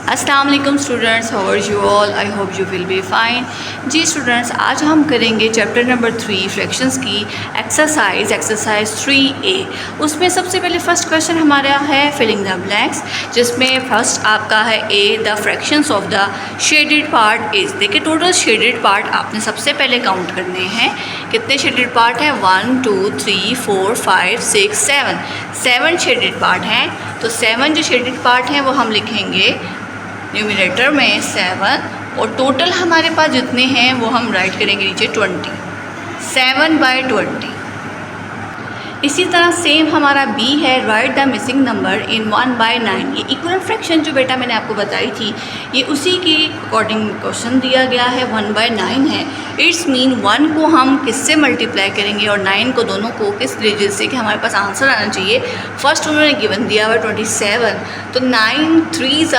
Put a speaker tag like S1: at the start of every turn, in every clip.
S1: अस्सलाम वालेकुम students, how are you all? I hope you will be fine. जी students, आज हम करेंगे चैप्टर नंबर 3 फ्रैक्शंस की एक्सरसाइज 3A। उसमें सबसे पहले फर्स्ट क्वेश्चन हमारा है फिलिंग द ब्लैंक्स, जिसमें फर्स्ट आपका है A the fractions of the shaded part is. देखिए टोटल शेडेड पार्ट आपने सबसे पहले काउंट करने हैं। कितने शेडेड पार्ट हैं? 1 2 3 4 5 6 7 शेडेड पार्ट हैं। तो 7 जो शेडेड पार्ट हैं वो हम लिखेंगे न्यूमरेटर में 7, और टोटल हमारे पास जितने हैं वो हम राइट करेंगे नीचे 20, 7/20। इसी तरह सेम हमारा बी है, right the missing number in 1/9। ये इक्वल फ्रैक्शन जो बेटा मैंने आपको बताई थी, ये उसी के अकॉर्डिंग क्वेश्चन दिया गया है। 1/9 है। इट्स मीन 1 को हम किससे मल्टीप्लाई करेंगे और 9 को, दोनों को किस डिजिट से कि हमारे पास आंसर आना चाहिए। फर्स्ट उन्होंने गिवन दिया हुआ 27, तो 9 3s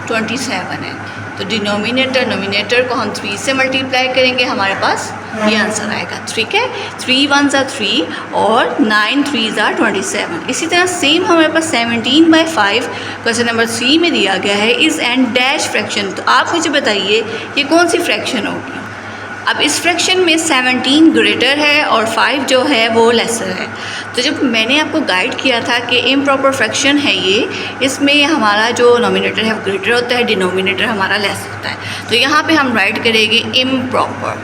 S1: 27 है। तो डिनोमिनेटर नोमिनेटर को हम 3 से मल्टीप्लाई करेंगे, हमारे पास ये आंसर आएगा। ठीक है, 3 1s 3 और 9 3s 27। इसी तरह सेम हमारे पास 17/5 क्वेश्चन नंबर 3 में दिया गया है, इज़ एंड डैश फ्रैक्शन। तो आप मुझे बताइए ये कौन सी फ्रैक्शन होगी। अब इस फ्रैक्शन में 17 ग्रेटर है और 5 जो है वो लेसर है। तो जब मैंने आपको गाइड किया था कि इम्प्रॉपर फ्रैक्शन है ये, इसमें हमारा जो नोमिनेटर है वो ग्रेटर होता है, डिनोमिनेटर हमारा लेस होता है। तो यहाँ पे हम राइट करेंगे इम्प्रॉपर।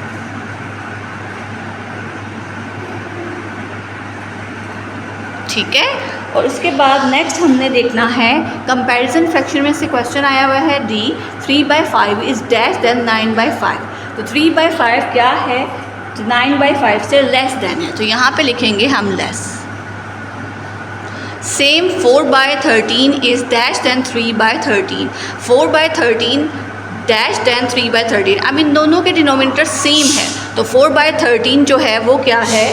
S1: ठीक है, और उसके बाद नेक्स्ट हमने देखना है कंपैरिजन फ्रैक्शन में से क्वेश्चन आया हुआ है डी 3/5 इज़ डैश देन 9/5। तो 3/5 क्या है? 9/5 से लेस देन है, तो यहाँ पे लिखेंगे हम less. Same 4/13 is dash than 3/13। 4/13 dash than 3/13। अब इन दोनों के डिनोमिनेटर सेम है, तो 4/13 जो है वो क्या है?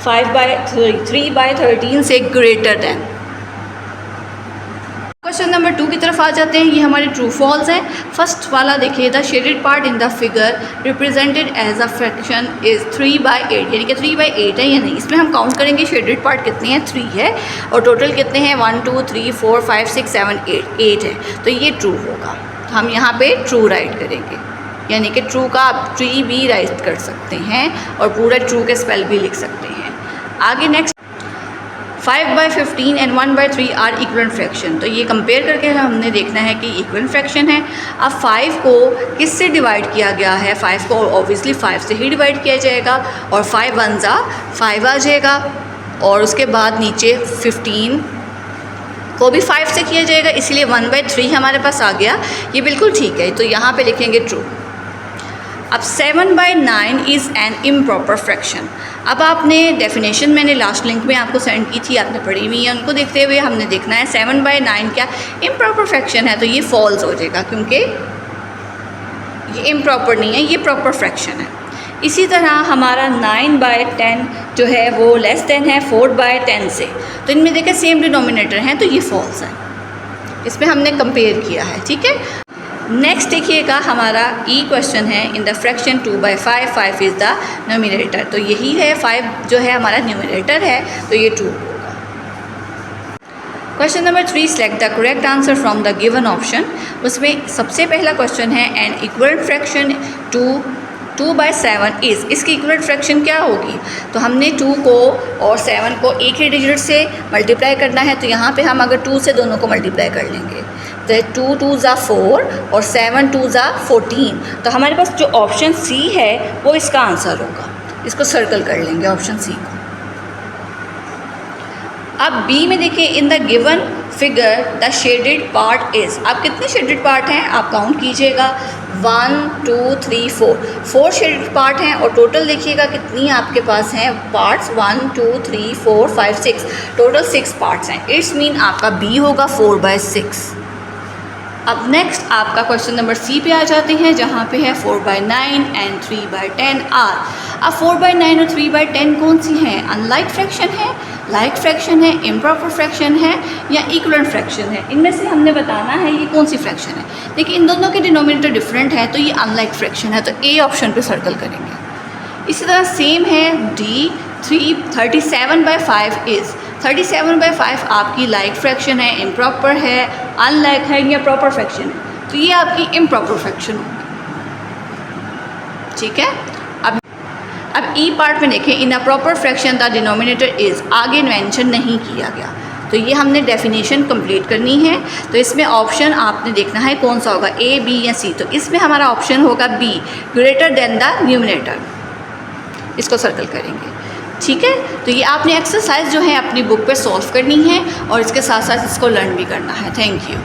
S1: 3/13 से ग्रेटर देन। क्वेश्चन नंबर 2 की तरफ आ जाते हैं। ये हमारे ट्रू फॉल्स हैं। फर्स्ट वाला देखिए, the shaded part in the figure represented as a fraction is 3/8, यानी कि 3/8 है या नहीं। इसमें हम काउंट करेंगे शेडेड पार्ट कितने हैं, 3 है, और टोटल कितने हैं? 1 2 3 4 5 6 7 8 है। तो ये ट्रू होगा, तो हम यहाँ पे ट्रू राइट करेंगे, यानी कि ट्रू का आप ट्री भी राइट कर सकते हैं और पूरा ट्रू के स्पेल भी लिख सकते हैं। आगे next 5/15 and 1/3 are equivalent fraction. तो ये कंपेयर करके हमने देखना है कि इक्वलेंट फ्रैक्शन है। अब 5 को किससे डिवाइड किया गया है? 5 को ऑब्वियसली 5 से ही डिवाइड किया जाएगा, और 5 1s 5 आ जाएगा, और उसके बाद नीचे 15 को भी 5 से किया जाएगा, इसलिए 1/3 हमारे पास आ गया। ये बिल्कुल ठीक है, तो यहाँ पे लिखेंगे ट्रू। अब 7/9 इज़ एन इम्प्रॉपर फ्रैक्शन। अब आपने डेफिनेशन मैंने लास्ट लिंक में आपको सेंड की थी, आपने पढ़ी हुई है, उनको देखते हुए हमने देखना है 7/9 क्या इम्प्रॉपर फ्रैक्शन है। तो ये फॉल्स हो जाएगा, क्योंकि ये इम्प्रॉपर नहीं है, ये प्रॉपर फ्रैक्शन है। इसी तरह हमारा 9/10 जो है वो लेस देन है 4/10 से। तो इनमें देखें सेम डिनोमिनेटर हैं, तो ये फॉल्स है। इसमें हमने कंपेयर किया है। ठीक है, नेक्स्ट देखिएगा हमारा ई क्वेश्चन है, in the fraction 2/5 5 is the numerator. तो यही है, 5 जो है हमारा न्यूमरेटर है, तो ये 2 होगा। Question number 3, select the correct answer from the given option. उसमें सबसे पहला क्वेश्चन है एन इक्वलेंट फ्रैक्शन 2/7 इज़। इसकी इक्वलेंट फ्रैक्शन क्या होगी? तो हमने 2 को और 7 को एक ही डिजिट से मल्टीप्लाई करना है, तो यहाँ पे हम अगर 2 से दोनों को मल्टीप्लाई कर लेंगे, तो 2 2s 4 और 7 2s 14। तो हमारे पास जो ऑप्शन सी है वो इसका आंसर होगा। इसको सर्कल कर लेंगे ऑप्शन सी को। अब बी में देखिए, in the given figure the shaded part is. अब कितने शेडेड पार्ट हैं आप काउंट कीजिएगा, 1 2 3 4 शेडेड पार्ट हैं, और टोटल देखिएगा कितनी आपके पास हैं पार्ट्स, 1 2 3 4 5 6, टोटल 6 पार्ट्स हैं। इट्स मीन आपका बी होगा 4/6। अब नेक्स्ट आपका क्वेश्चन नंबर सी पे आ जाते हैं, जहाँ पे है 4/9 एंड 3/10 आर। अब 4/9 और 3/10 कौन सी हैं? अनलाइक फ्रैक्शन है, लाइक फ्रैक्शन है, इम्प्रॉपर फ्रैक्शन है, या इक्वलेंट फ्रैक्शन है। इनमें से हमने बताना है ये कौन सी फ्रैक्शन है। देखिए इन दोनों के डिनोमिनेटर डिफरेंट है, तो ये अनलाइक फ्रैक्शन है, तो ए ऑप्शन पे सर्कल करेंगे। इसी तरह सेम है डी 37/5 इज़। 37/5 आपकी लाइक फ्रैक्शन है, इम्प्रॉपर है, अनलाइक है या प्रॉपर फ्रैक्शन है? तो ये आपकी इम्प्रॉपर फ्रैक्शन होगी। ठीक है, अब ई पार्ट में देखें, in a proper fraction the denominator is, आगे मेंशन नहीं किया गया, तो ये हमने डेफिनेशन कंप्लीट करनी है। तो इसमें ऑप्शन आपने देखना है कौन सा होगा, ए, बी या सी। तो इसमें हमारा ऑप्शन होगा B, greater than the numerator. इसको सर्कल करेंगे। ठीक है, तो ये आपने एक्सरसाइज जो है अपनी बुक पे सॉल्व करनी है और इसके साथ साथ इसको लर्न भी करना है। Thank you.